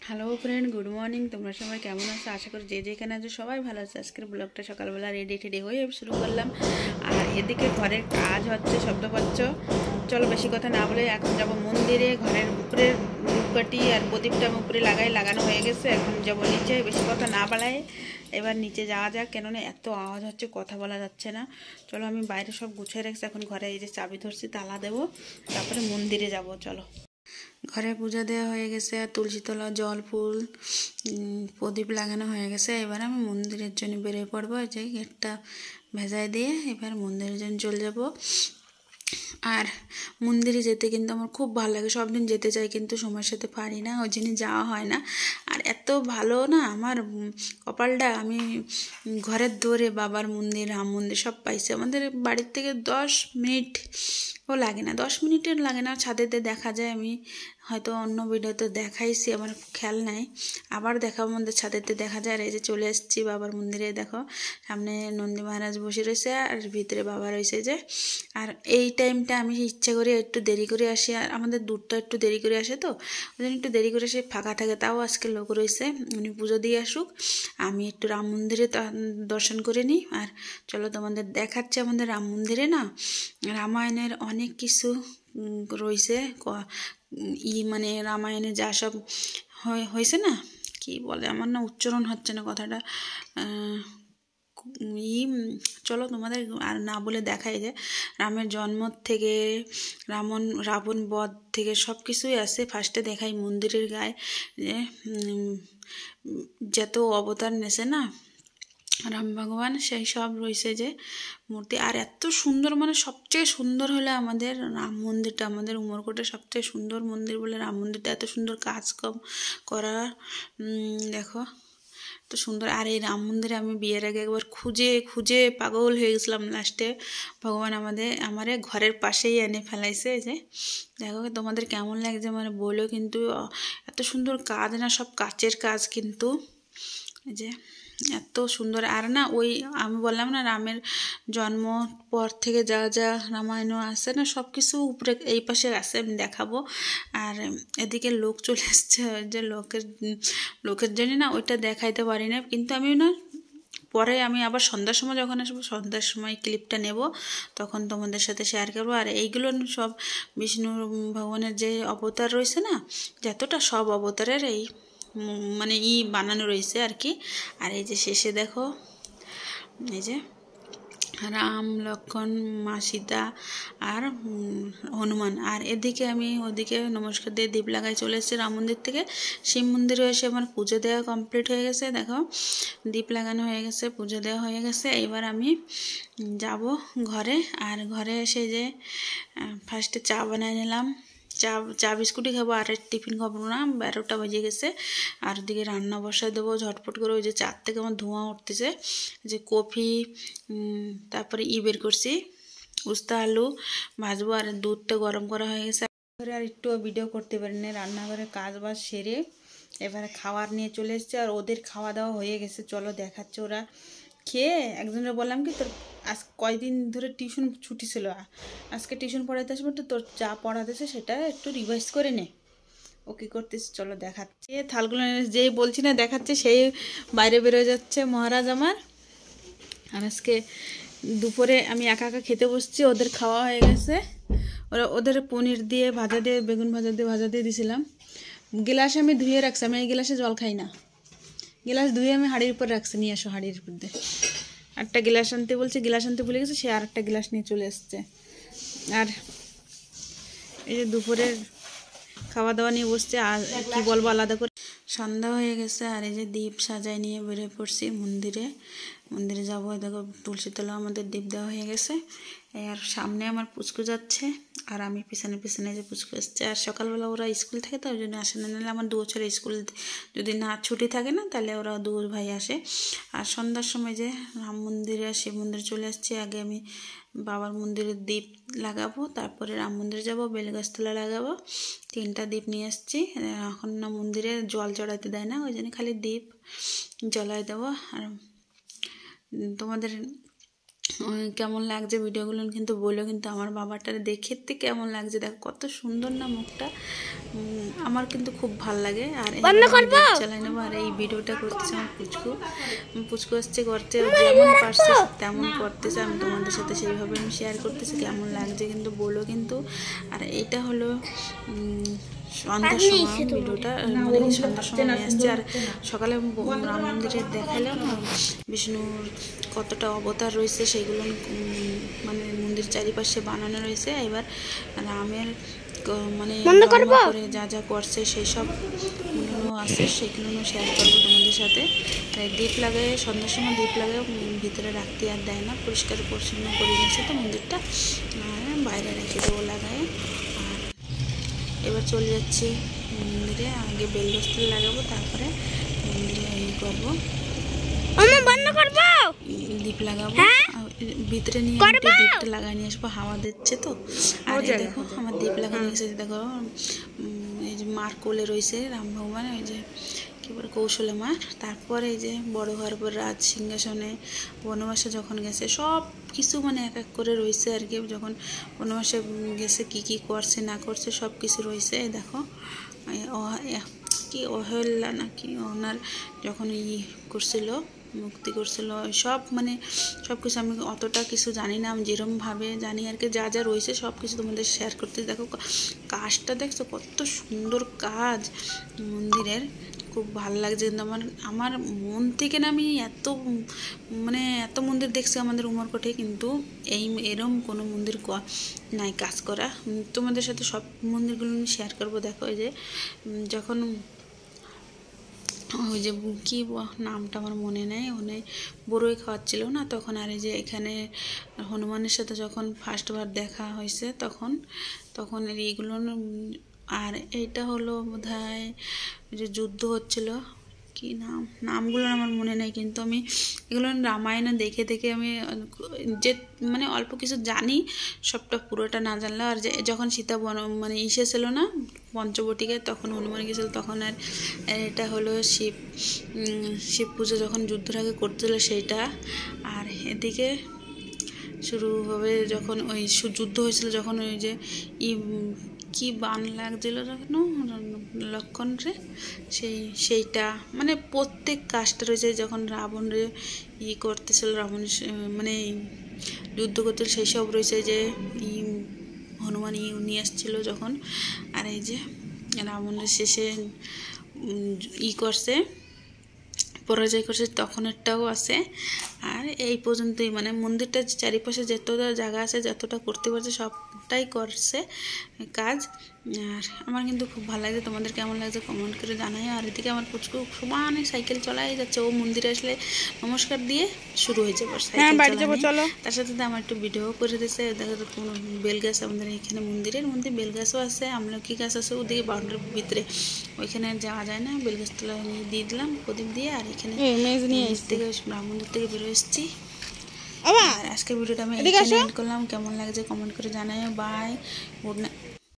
Hello friend, good morning. তোমরা সবাই কেমন আছো? আশা করি যে যেখানে আছো সবাই ভালো আছে। আজকের ব্লগটা সকালবেলা রেডি হয়ে শুরু করলাম। আর এদিকে ঘরের কাজ হচ্ছে, শব্দ পাচ্ছ। চলো বেশি কথা না বলে এখন যাব মন্দিরে। ঘরের উপরে ধূপকাঠি আর প্রদীপটা উপরে লাগানো হয়ে গেছে। এখন যাব নিচে, বেশি কথা না বাড়ায় এবার নিচে যাওয়া যাক, কেননা এত আওয়াজ হচ্ছে, কথা বলা যাচ্ছে না। চলো আমি বাইরে সব গুছিয়ে রাখছি, এখন ঘরে এই যে চাবি ধরছি, তালা দেবো, তারপরে মন্দিরে যাব। চলো। ঘরে পূজা দেওয়া হয়ে গেছে, আর তুলসী তলা, জল, ফুল, প্রদীপ লাগানো হয়ে গেছে। এবার আমি মন্দিরের জন্য বেরিয়ে পড়বো। যে গেটটা ভেজায় দিয়ে এবার মন্দিরের জন্য চলে যাব। আর মন্দিরে যেতে কিন্তু আমার খুব ভালো লাগে, সব দিন যেতে চাই কিন্তু সময়ের সাথে পারি না, ওই জন্য যাওয়া হয় না। আর এত ভালো না আমার কপালটা, আমি ঘরের দৌড়ে বাবার মন্দির, রাম মন্দির সব পাইছি। আমাদের বাড়ির থেকে 10 মিনিট লাগে না, 10 মিনিটের লাগে না, ছাদেতে দেখা যায়। আমি হয়তো অন্য ভিডিওতে দেখাইছি, আমার খেয়াল নাই, আবার দেখার মধ্যে ছাদেতে দেখা যায়। আর এই যে চলে এসেছি বাবার মন্দিরে, দেখো সামনে নন্দী মহারাজ বসে রয়েছে আর ভিতরে বাবা রয়েছে যে। আর এই টাইমটা আমি ইচ্ছা করে একটু দেরি করে আসি, আর আমাদের দূরটা একটু দেরি করে আসে, তো ওই জন্য একটু দেরি করে সে ফাঁকা থাকে। তাও আজকে লোক রয়েছে, উনি পুজো দিয়ে আসুক, আমি একটু রাম মন্দিরে দর্শন করে নিই। আর চলো তোমাদের দেখাচ্ছে, আমাদের রাম মন্দিরে না রামায়ণের অনেক কিছু রয়েছে। মানে রামায়ণে যা সব হয়েছে না, কি বলে, আমার না উচ্চারণ হচ্ছে না কথাটা। চলো তোমাদের আর না বলে দেখাই যে রামের জন্ম থেকে রাবণ বধ থেকে সব কিছুই আছে। ফার্স্টে দেখাই মন্দিরের গায়ে যে যত অবতার নেছে না রাম ভগবান, সেই সব রয়েছে যে মূর্তি। আর এত সুন্দর, মানে সবচেয়ে সুন্দর হলে আমাদের রাম মন্দিরটা, আমাদের উমরকোটের সবচেয়ে সুন্দর মন্দির বলে রাম মন্দিরটা। এত সুন্দর কাজ করা, দেখো এত সুন্দর। আর এই রাম মন্দিরে আমি বিয়ের আগে একবার খুঁজে খুঁজে পাগল হয়ে গেছিলাম। লাস্টে ভগবান আমারে ঘরের পাশেই এনে ফেলাইছে। যে দেখো তোমাদের কেমন লাগছে মানে বলো কিন্তু। এত সুন্দর কাজ না, সব কাচের কাজ কিন্তু, যে এত সুন্দর। আর না ওই আমি বললাম না রামের জন্ম পর থেকে যা যা রামায়ণ আছে না, সব কিছু উপরে এই পাশে আছে, আমি দেখাবো। আর এদিকে লোক চলে আসছে, যে লোকের জন্য না ওইটা দেখাইতে পারি না, কিন্তু আমি না পরে আমি আবার সন্ধ্যার সময় যখন আসবো, সন্ধ্যার সময় ক্লিপটা নেব, তখন তোমাদের সাথে শেয়ার করবো। আর এইগুলো সব বিষ্ণু ভগবানের যে অবতার রয়েছে না, যতটা সব অবতারের এই মানে বানানো রয়েছে আর কি। আর এই যে শেষে দেখো এই যে রাম, লক্ষ্মণ, মা সীতা আর হনুমান। আর এদিকে আমি ওদিকে নমস্কার দিয়ে দীপ লাগাই চলে এসেছি রাম মন্দির থেকে। শিব মন্দিরে এসে আমার পুজো দেওয়া কমপ্লিট হয়ে গেছে, দেখো দীপ লাগানো হয়ে গেছে, পুজো দেওয়া হয়ে গেছে। এবার আমি যাব ঘরে। আর ঘরে এসে যে ফার্স্টে চা বানাই নিলাম, চা বিস্কুটই খাবো, আর টিফিন খাবো না, 12টা বেজে গেছে। আর ওদিকে রান্না বসায় দেবো ঝটপট করে। ওই যে চার থেকে আমার ধোঁয়া উঠতেছে, যে কফি, তারপরে বের করছি উস্তা আলু ভাজবো, আর দুধটা গরম করা হয়ে গেছে। আর একটু ভিডিও করতে পারি না, রান্নাঘরে কাজ বাজ সেরে এবারে খাবার নিয়ে চলে এসছে। আর ওদের খাওয়া দাওয়া হয়ে গেছে, চলো দেখাচ্ছে। ওরা খেয়ে একজনের বললাম কি, তোর আজ কয়দিন ধরে টিউশন ছুটি ছিল, আজকে টিউশন পড়াইতে আসবো, তো তোর যা পড়াতেছে সেটা একটু রিভাইজ করে নে। ও কী করতেছে চলো দেখাচ্ছে। থালগুলো যেই বলছি না দেখাচ্ছে, সেই বাইরে বেরোয় যাচ্ছে মহারাজ আমার। আর আজকে দুপুরে আমি একা একা খেতে বসছি, ওদের খাওয়া হয়ে গেছে। ওদের পনির দিয়ে ভাজা দিয়ে, বেগুন ভাজা দিয়ে দিয়েছিলাম। গিলাসে আমি ধুয়ে রাখছি, আমি এই গিলাসে জল খাই না, গিলাস ধুয়ে আমি হাঁড়ির উপর রাখছি, নিয়ে আসো হাঁড়ির উপর দিয়ে। একটা গিলাস আনতে বলছে, গিলাস আনতে ভুলে গেছে, সে আর একটা গিলাস নিয়ে চলে এসছে। আর এই যে দুপুরের খাওয়া দাওয়া নিয়ে বসছে, আর কি বলবো আলাদা করে। সন্ধ্যা হয়ে গেছে, আর এই যে দীপ সাজাই নিয়ে বেরিয়ে পড়ছি মন্দিরে যাবো। দেখো তুলসী তলা আমাদের দীপ দেওয়া হয়ে গেছে। আর সামনে আমার পুচকু যাচ্ছে, আর আমি পিছনে পিছনে যে পুচকু আসছে। আর সকালবেলা ওরা স্কুল থাকে, তো ওই জন্য আসে না, নাহলে আমার 2 বছর স্কুল যদি না ছুটি থাকে না, তাহলে ওরা 2 ভাই আসে। আর সন্ধ্যার সময় যে রাম মন্দিরে শিব মন্দিরে চলে আসছি। আগে আমি বাবার মন্দিরে দীপ লাগাবো, তারপরে রাম মন্দিরে যাবো, বেলগাছতলা লাগাবো। 3টা দীপ নিয়ে আসছি। এখন না মন্দিরে জল চড়াইতে দেয় না, ওই জন্য খালি দীপ জ্বলাই দেবো। আর তোমাদের কেমন লাগছে ভিডিওগুলো কিন্তু বলো, কিন্তু আমার বাবাটা দেখতে কেমন লাগছে দেখো, কত সুন্দর না মুখটা। আমার কিন্তু খুব ভাল লাগে। আর চালাই নেবো। আর এই ভিডিওটা করতেছে আমার পুচকু আসছে করতে, যেমন পারছে তেমন করতেছে, আমি তোমাদের সাথে সেইভাবে আমি শেয়ার করতেছি, কেমন লাগছে কিন্তু বলো কিন্তু। আর এটা হলো সন্ধ্যার সময় ভিডিওটা, মানে সন্ধ্যার সময় আসছে। আর সকালে রাম মন্দিরে দেখালাম বিষ্ণুর কতটা অবতার রয়েছে, সেইগুলো মানে মন্দির চারিপাশে বানানো রয়েছে। এবার রামের মানে করে যা যা করছে সেই সব আছে, সেগুলো শেয়ার করবো তোমাদের সাথে। তাই দীপ লাগায়, সন্ধ্যার সময় দীপ লাগায় ভিতরে রাখতে আর দেয় না, পরিষ্কার পরিচ্ছন্ন করে নিয়েছে তো মন্দিরটা, বাইরে রেখে দেবো লাগায়। আর এবার চলে যাচ্ছি মন্দিরে, আগে বেলদস্তি লাগাবো, তারপরে মন্দিরে করবো, দীপ লাগাবো। ভিতরে নিয়ে দীপটা লাগাই নিয়ে আসবো, হাওয়া দিচ্ছে তো। আর দেখো আমার দীপ লাগানো গেছে, দেখো এই যে মার কোলে রয়েছে রাম ভগবান, ওই যে কী বলে কৌশলে মার। তারপরে এই যে বড় হওয়ার পর রাজ সিংহাসনে বনবাসে যখন গেছে সব কিছু মানে এক এক করে রয়েছে আর কি, যখন বনবাসে গেছে কি কি করছে না করছে সব কিছু রয়েছে। দেখো কি অহল্যা নাকি ওনার যখন করছিল, মুক্তি করছিল, সব মানে সব কিছু আমি অতটা কিছু জানি না, আমি যেরকমভাবে জানি আর কি, যা যা রয়েছে সব কিছু তোমাদের শেয়ার করতে। দেখো কাজটা দেখছো কত সুন্দর কাজ মন্দিরের, খুব ভালো লাগছে কিন্তু আমার মন থেকে না, আমি এত মন্দির দেখছি আমাদের উমরকোটে, কিন্তু এরম কোনো মন্দির নাই কাজ করা। তোমাদের সাথে সব মন্দিরগুলো আমি শেয়ার করবো। দেখো এই যে যখন ওই যে কি নামটা আমার মনে নেই, ওনে বড়ই খাওয়াচ্ছিল না তখন, আর এই যে এখানে হনুমানের সাথে যখন ফার্স্টবার দেখা হয়েছে তখন এইগুলো। আর এইটা হলো বোধহয় যে যুদ্ধ হচ্ছিল, কি নামগুলো আমার মনে নেই, কিন্তু আমি এগুলো রামায়ণে দেখে দেখে আমি যে মানে অল্প কিছু জানি, সবটা পুরোটা না জানলেও। আর যে যখন সীতা মানে ছিল না পঞ্চবটিকে, তখন হনুমান গেছিল তখন। আর এটা হলো শিব পুজো যখন যুদ্ধের আগে করছিল সেইটা। আর এদিকে শুরু হবে যখন ওই যুদ্ধ হয়েছিল, যখন ওই যে কি বান লাগছিল যখন লক্ষণ রে, সেইটা মানে প্রত্যেক কাজটা রয়েছে, যখন রাবণ রে করতেছিল, রাবণের মানে যুদ্ধ করতেছিল সেই সব রয়েছে, যে হনুমান নিয়ে আসছিল যখন। আর এই যে রাবণের শেষে করছে, পরাজয় করছে তখনেরটাও আছে। আর এই পর্যন্তই, মানে মন্দিরটা চারিপাশে যতটা জায়গা আছে যতটা করতে পারছে সবটাই করছে কাজ। আর আমার কিন্তু খুব ভালো লাগছে, তোমাদের কেমন লাগছে কমেন্ট করে জানাই। আর এদিকে আমার পুচকু সমানে সাইকেল চলাই যাচ্ছে, ও মন্দিরে আসলে নমস্কার দিয়ে শুরু হয়ে যাবে সাইকেল। তার সাথে আমার একটু ভিডিও করে দিচ্ছে। দেখা যাচ্ছে কোনো বেল গাছ, আমাদের এখানে মন্দিরের মধ্যে বেল গাছও আছে, আমলকি গাছ আছে ওদিকে বাউন্ডারির ভিতরে, ওইখানে যাওয়া যায় না। বেল গাছ তোলা দিয়ে দিলাম প্রদীপ দিয়ে। আর এখানে থেকে ব্রাহ্মণদের থেকে বেরো এসেছি। আর আজকের ভিডিওটা আমি এখানে এন্ড করলাম, কেমন লাগছে কমেন্ট করে জানাই। Bye, good night.